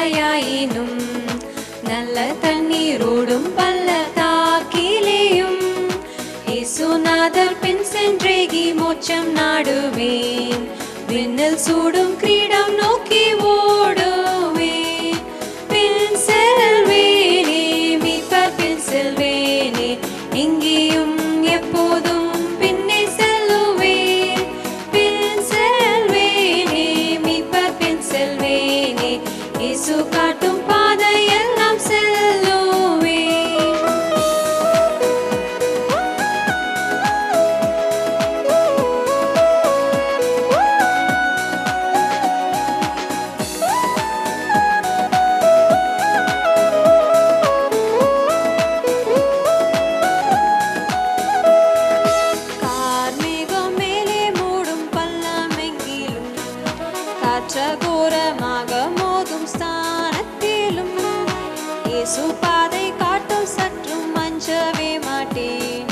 பாதையாயினும் நல்ல தண்ணீரோடும் பள்ளத்தாக்கிலேயும் இயேசுநாதர் பின் சென்றேகி மோட்சம் நாடுவேன். விண்ணில் சூடும் கிரீடம் நோக்கி ஓடுவேன். பின் செல்வேனே மீட்பர் பின் செல்வேனே, எங்கேயும் எப்போதும் பின்னே செல்லுவேன். பின் செல்வேனே மீட்பர் பின் செல்வேனே, இயேசு காட்டும் பாதையெல்லாம் செல்லுவேன். கார்மேகம் மேலே மூடும் பள்ளமெங்கிலும் காற்றகோரமாக மோதும் ஸ்தானத்திலும் இயேசு பாதை காட்டும், சற்றும் அஞ்சவே மாட்டேன்.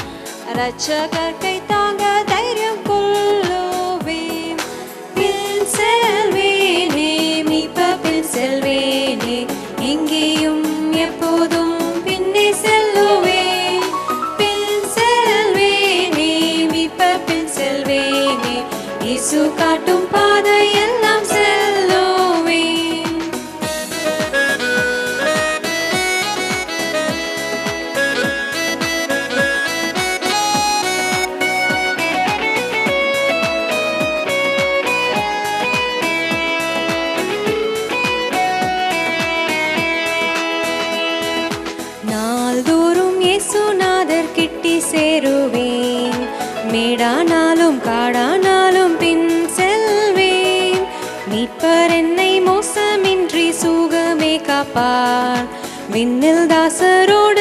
இரட்சகர் கை தாங்க தைரியம் கொள்ளுவேன். பின் செல்வேனே மீட்பர் பின் செல்வேனே, எங்கேயும் எப்போதும் பின்னே செல்லுவேன். பின் செல்வேனே மீட்பர் பின் செல்வேனே, இயேசு காட்டும் பாதையெல்லாம் செல்லுவேன். நாள்தோறும் இயேசுநாதர் கிட்டி சேருவேன். மேடானாலும் காடானாலும் பின் செல்வேன். மீட்பர் என்னை மோசமின்றி சுகமே காப்பார். விண்ணில் தாசரோடு